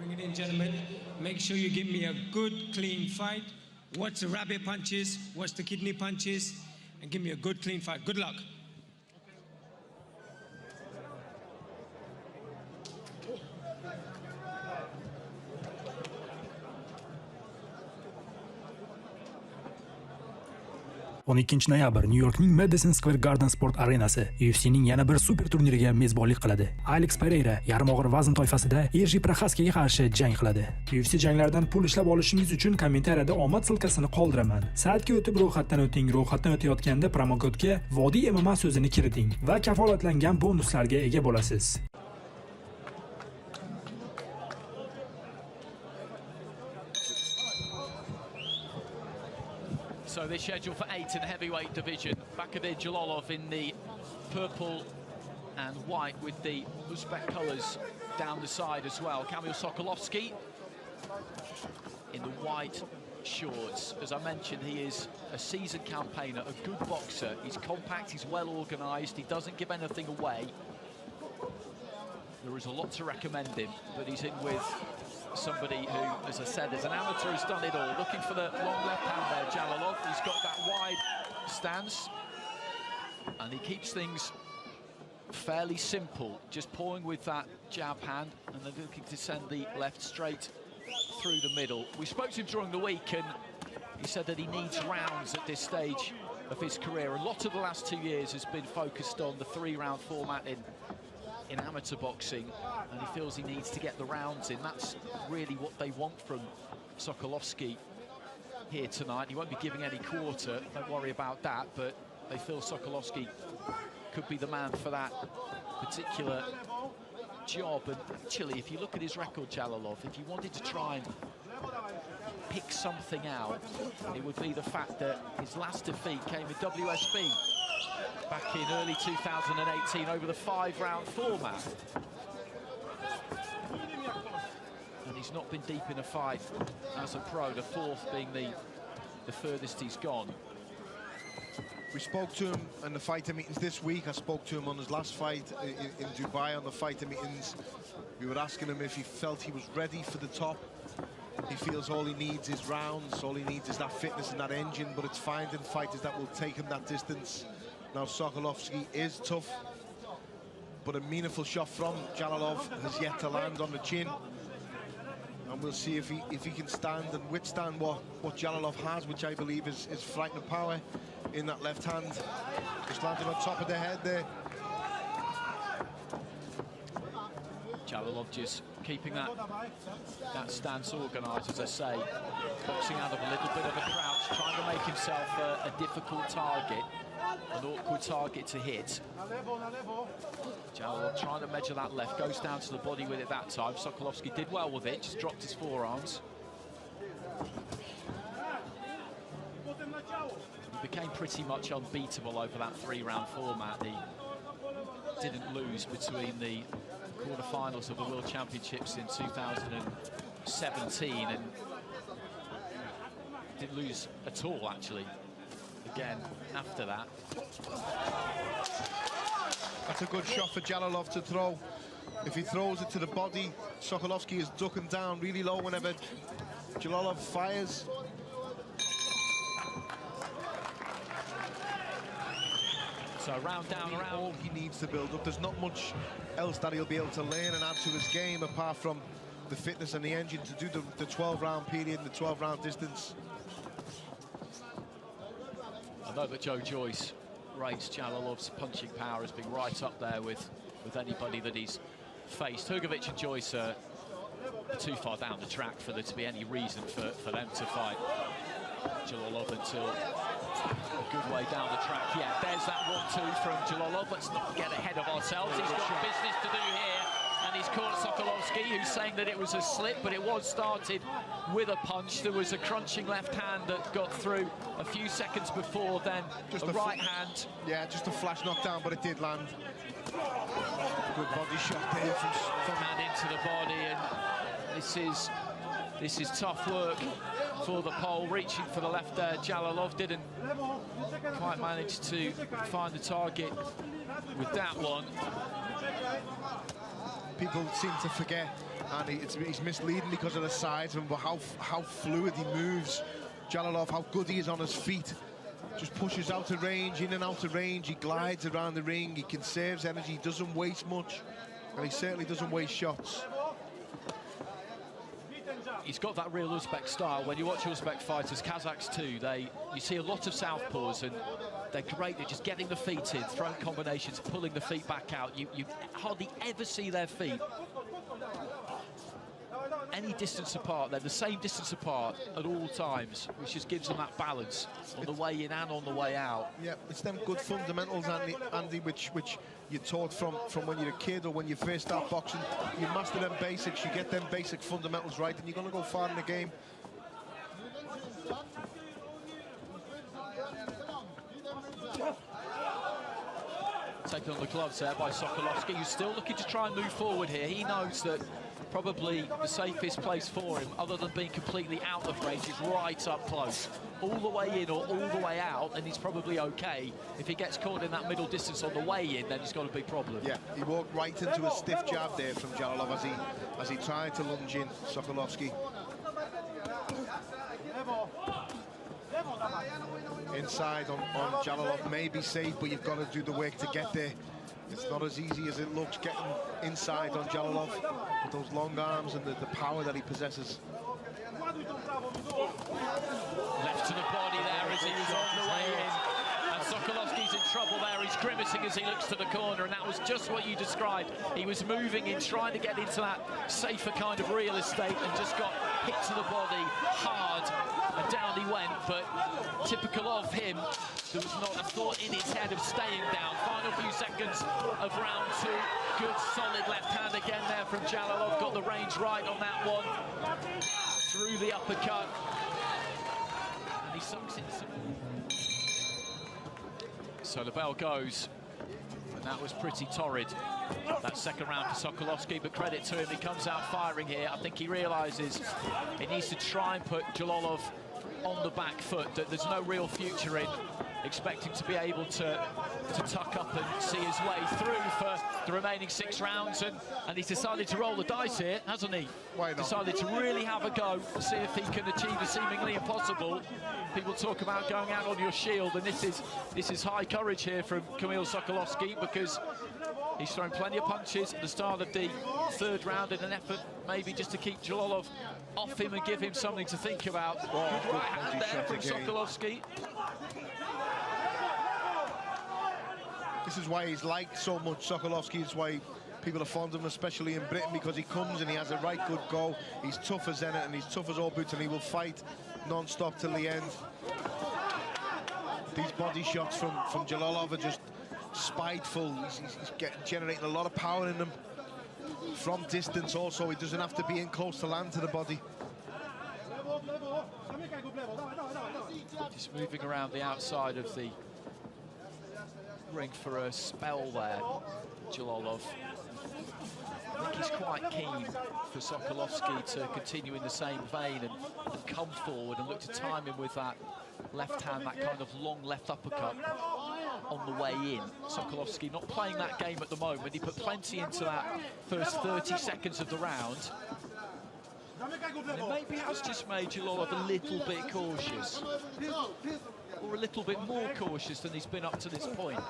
Bring it in, gentlemen. Make sure you give me a good, clean fight. Watch the rabbit punches, watch the kidney punches, and give me a good, clean fight. Good luck. 12 noyabr New Yorkning Madison Square Garden sport arenasi UFC'ning yana bir super turniriga mezbonlik qiladi. Alex Pereira yarim og'ir vazn toifasida Erji Proxaskaga qarshi jang qiladi. UFC janglaridan pul ishlab olishingiz uchun kommentariyada omad silkasini qoldiraman. Saytga o'tib ro'yxatdan o'ting. Ro'yxatdan o'tayotganda promokodga Vodiy MMA so'zini kiriting va kafolatlangan bonuslarga ega bo'lasiz. So they're scheduled for 8 in the heavyweight division. B.Jalolov in the purple and white with the Uzbek colours down the side as well. Kamil Sokolovsky in the white shorts. As I mentioned, he is a seasoned campaigner, a good boxer. He's compact, he's well organised, he doesn't give anything away. There is a lot to recommend him, but he's in with somebody who, as I said, as an amateur has done it all. Looking for the long left hand there, Jalolov. He's got that wide stance and he keeps things fairly simple, just pawing with that jab hand and then looking to send the left straight through the middle. We spoke to him during the week and he said that he needs rounds at this stage of his career. A lot of the last 2 years has been focused on the 3-round format in amateur boxing, and he feels he needs to get the rounds in. That's really what they want from Sokolovsky here tonight. He won't be giving any quarter, don't worry about that, but they feel Sokolovsky could be the man for that particular job. And actually, if you look at his record, Jalolov, if you wanted to try and pick something out, it would be the fact that his last defeat came with WSB back in early 2018 over the 5-round format. And he's not been deep in a fight as a pro, the fourth being the furthest he's gone. We spoke to him in the fighter meetings this week. I spoke to him on his last fight in Dubai on the fighter meetings. We were asking him if he felt he was ready for the top. He feels all he needs is rounds, all he needs is that fitness and that engine, but it's finding fighters that will take him that distance. Now, Sokolovsky is tough, but a meaningful shot from Jalolov has yet to land on the chin. And we'll see if he can stand and withstand what Jalolov has, which I believe is frightening power in that left hand. Just landing on top of the head there. Jalolov just keeping that stance organised, as I say, boxing out of a little bit of a crouch, trying to make himself a difficult target, an awkward target to hit. Jalolov trying to measure that left, goes down to the body with it that time. Sokolovsky did well with it, just dropped his forearms. He became pretty much unbeatable over that 3-round format. He didn't lose between the quarterfinals of the World Championships in 2017 and didn't lose at all, actually, again after that. That's a good shot for Jalolov to throw. If he throws it to the body, Sokolovsky is ducking down really low whenever Jalolov fires. So round down, round. All he needs to build up. There's not much else that he'll be able to learn and add to his game apart from the fitness and the engine to do the 12-round period and the 12-round distance. I know that Joe Joyce rates Jalolov's punching power as being right up there with anybody that he's faced. Hrgovic and Joyce are too far down the track for there to be any reason for them to fight Jalolov until a good way down the track. Yeah, there's that 1-2 from Jalolov. Let's not get ahead of ourselves. He's got business to do here, and he's caught Sokolovsky, who's saying that it was a slip, but it was started with a punch. There was a crunching left hand that got through a few seconds before, then just a right hand. Yeah, just a flash knockdown, but it did land. Good body shot there from hand into the body, and this is tough work for the pole. Reaching for the left there, Jalolov didn't quite manage to find the target with that one. People seem to forget And he's misleading because of the size of him, but how fluid he moves. Jalolov, how good he is on his feet. Just pushes out of range, in and out of range. He glides around the ring, he conserves energy, he doesn't waste much. And he certainly doesn't waste shots. He's got that real Uzbek style. When you watch Uzbek fighters, Kazakhs too, you see a lot of southpaws, and they're great at just getting the feet in, throwing combinations, pulling the feet back out. You hardly ever see their feet any distance apart. They're the same distance apart at all times, which just gives them that balance on the way in and on the way out. Yeah, it's them good fundamentals, Andy, which you're taught from when you're a kid or when you first start boxing. You master them basics, you get them basic fundamentals right, and you're going to go far in the game. Taken on the gloves there by Sokolovsky, who's still looking to try and move forward here. He knows that probably the safest place for him, other than being completely out of range, is right up close. All the way in or all the way out, and he's probably okay. If he gets caught in that middle distance on the way in, then he's got a big problem. Yeah, he walked right into a stiff jab there from Jalolov as he tried to lunge in, Sokolovsky. Inside on Jalolov may be safe, but you've got to do the work to get there. It's not as easy as it looks getting inside on Jalolov with those long arms and the power that he possesses. Left to the body there as he was on the way in. And Sokolovsky's in trouble there. He's grimacing as he looks to the corner, and that was just what you described. He was moving in, trying to get into that safer kind of real estate, and just got hit to the body hard, and down he went. But typical of him, there was not a thought in his head of staying down. Final few seconds of round two. Good solid left hand again there from Jalolov. Got the range right on that one. Through the uppercut. And he sunks in some. So the bell goes. And that was pretty torrid, that second round for Sokolovsky, but credit to him, he comes out firing here. I think he realises he needs to try and put Jalolov on the back foot, that there's no real future in expecting to be able to tuck up and see his way through for the remaining 6 rounds, and he's decided to roll the dice here, hasn't he? Why not? Decided to really have a go, see if he can achieve the seemingly impossible. People talk about going out on your shield, and this is high courage here from Kamil Sokolovsky, because he's thrown plenty of punches at the start of the 3rd round in an effort maybe just to keep Jalolov off him and give him something to think about. Good right hand there from Sokolovsky. This is why he's liked so much, Sokolovsky. It's why people are fond of him, especially in Britain, because he comes and he has a right good go. He's tough as Zenit and he's tough as all boots, and he will fight non-stop till the end. These body shots from Jalolov are just spiteful. He's generating a lot of power in them. From distance also, he doesn't have to be in close to land to the body. Just moving around the outside of the ring for a spell there, Jalolov. I think he's quite keen for Sokolovsky to continue in the same vein and come forward and look to time him with that left hand, that kind of long left uppercut on the way in. Sokolovsky not playing that game at the moment. He put plenty into that first 30 seconds of the round. And it maybe has just made Jalolov a little bit cautious. Or a little bit more cautious than he's been up to this point.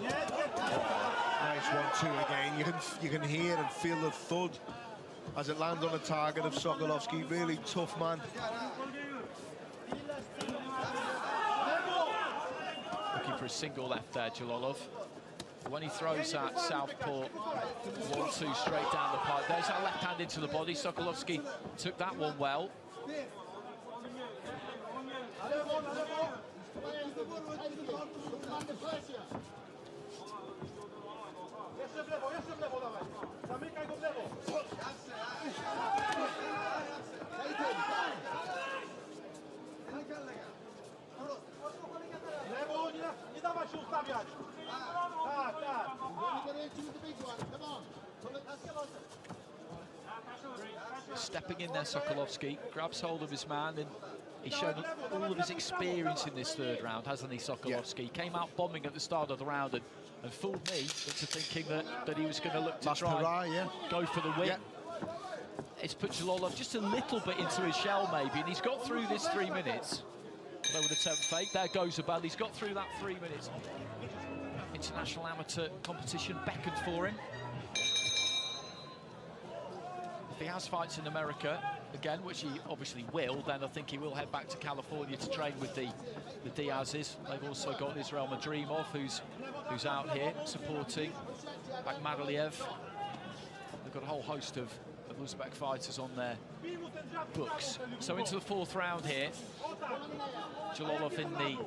Nice 1-2 again. You can hear and feel the thud as it lands on the target of Sokolovsky. Really tough man. Looking for a single left there, Jalolov. When he throws that southpaw 1-2 straight down the pipe, there's that left hand into the body. Sokolovsky took that one well. Stepping in there, Sokolovsky grabs hold of his man, and he's shown all of his experience in this 3rd round, hasn't he, Sokolovsky? Yeah. Came out bombing at the start of the round and fooled me into thinking that he was going to look to try and go for the win. Yeah. it's put Jalolov just a little bit into his shell, maybe, and he's got through this 3 minutes. Although with attempt fake, there goes the bell. He's got through that 3 minutes. International amateur competition beckoned for him. If he has fights in America again, which he obviously will, then I think he will head back to California to train with the Diazes. They've also got Israel Madrimov, who's out here supporting Akhmadaliev. They've got a whole host of Uzbek fighters on their books. So into the fourth round here. Jalolov in the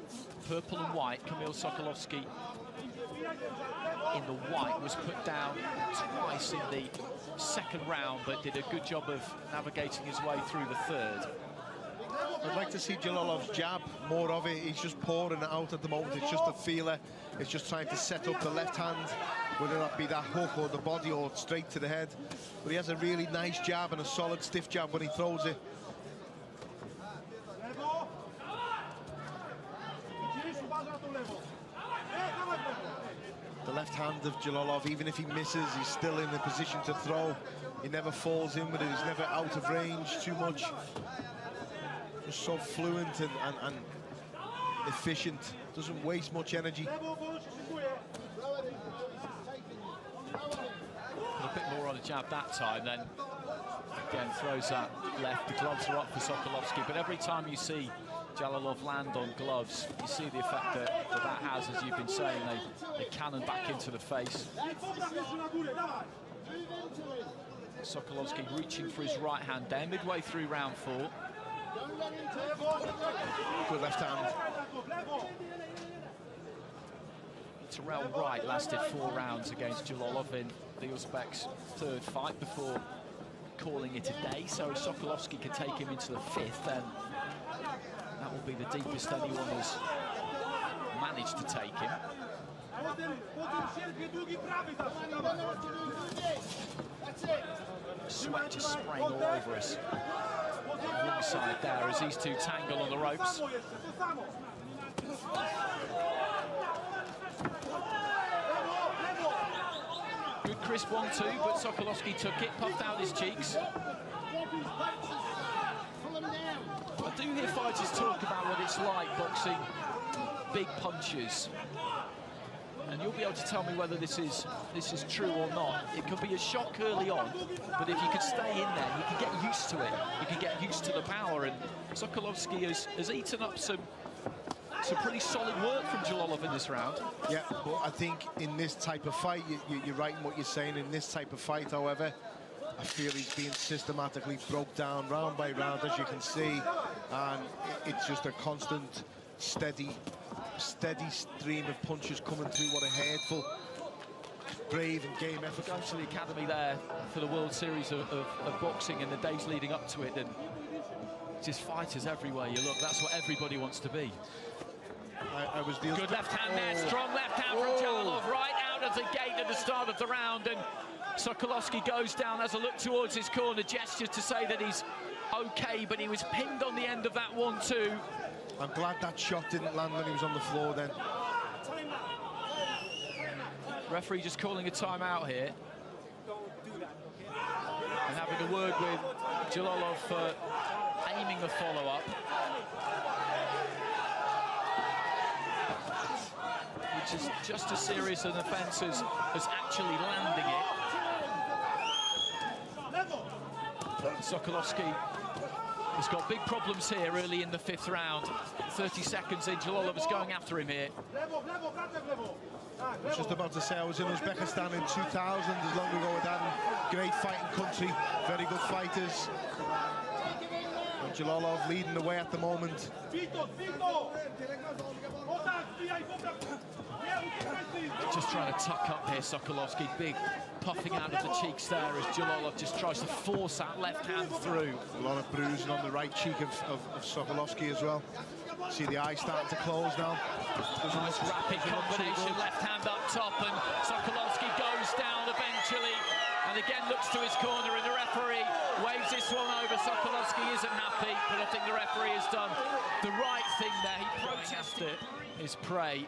purple and white. Kamil Sokolovsky in the white was put down twice in the second round, but did a good job of navigating his way through the third. I'd like to see Jalolov's jab, more of it. He's just pouring it out at the moment. It's just a feeler. It's just trying to set up the left hand, whether that be that hook or the body or straight to the head. But he has a really nice jab and a solid stiff jab when he throws it. The left hand of Jalolov, even if he misses, he's still in a position to throw. He never falls in with it. He's never out of range too much. Just so fluent and efficient. Doesn't waste much energy. A bit more on the jab that time, then again throws that left. The gloves are up for Sokolovsky, but every time you see Jalolov land on gloves, you see the effect that has, as you've been saying. They cannon back into the face. Sokolovsky reaching for his right hand there, midway through round 4. Good left hand. Terrell Wright lasted 4 rounds against Jalolov in the Uzbek's third fight before calling it a day. So if Sokolovsky can take him into the 5th, then that will be the deepest anyone has managed to take him. Sweat just spraying all over us. Ringside there as these two tangle on the ropes. Good crisp 1-2, but Sokolovsky took it, puffed out his cheeks. I do hear fighters talk about what it's like boxing big punches, and you'll be able to tell me whether this is true or not. It could be a shock early on, but if you could stay in there, you can get used to it. You can get used to the power, and Sokolovsky has eaten up some pretty solid work from Jalolov in this round. Yeah, but I think in this type of fight, you're right in what you're saying. In this type of fight, however, I feel he's being systematically broke down round by round, as you can see, and it's just a constant, steady stream of punches coming through. What a handful. Brave and game effort. Going to the academy there for the World Series of boxing in the days leading up to it, and just fighters everywhere you look. That's what everybody wants to be. I was the good left hand there, strong left hand from Jalolov, right out of the gate at the start of the round, and Sokolovsky goes down, has a look towards his corner, gestures to say that he's okay, but he was pinned on the end of that 1-2. I'm glad that shot didn't land when he was on the floor then. Referee just calling a timeout here. And having a word with Jalolov for aiming a follow-up. Which is just as serious an offence as actually landing it. Sokolovsky has got big problems here early in the 5th round. 30 seconds in, Jalolov is going after him here. I was just about to say, I was in Uzbekistan in 2000, as long ago with that. Great fighting country, very good fighters. And Jalolov leading the way at the moment. Just trying to tuck up here, Sokolovsky. Big puffing out of the cheeks there as Jalolov just tries to force that left hand through. A lot of bruising on the right cheek of Sokolovsky as well. See the eye starting to close now. Nice rapid combination, left hand up top, and Sokolovsky goes down eventually. And again looks to his corner, and the referee waves this one over. Sokolovsky isn't happy, but I think the referee has done the right thing there. He protested his prey.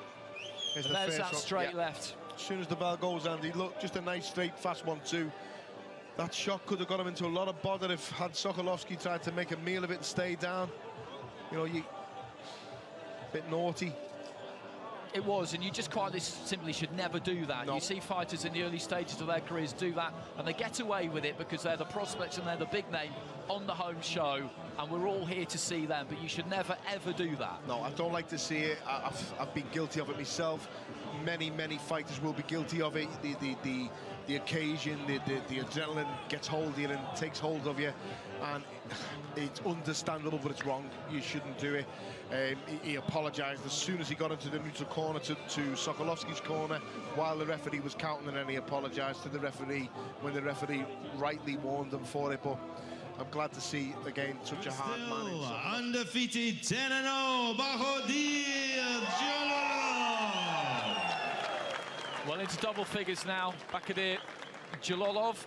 And there's that straight left. As soon as the bell goes, Andy, look, just a nice straight fast 1-2. That shot could have got him into a lot of bother if had Sokolovsky tried to make a meal of it and stay down. You know, a bit naughty. It was, and you just quite simply should never do that. No. You see fighters in the early stages of their careers do that, and they get away with it because they're the prospects and they're the big name on the home show, and we're all here to see them, but you should never, ever do that. No, I don't like to see it. I've been guilty of it myself. Many fighters will be guilty of it. The occasion, the adrenaline gets hold of you and takes hold of you, and it's understandable, but it's wrong. You shouldn't do it. He apologised as soon as he got into the neutral corner to Sokolovsky's corner while the referee was counting, and then he apologised to the referee when the referee rightly warned him for it. But I'm glad to see, again, such a hard man. Undefeated 10-0, B.Jalolov. Well, into double figures now. Back at it, Jalolov.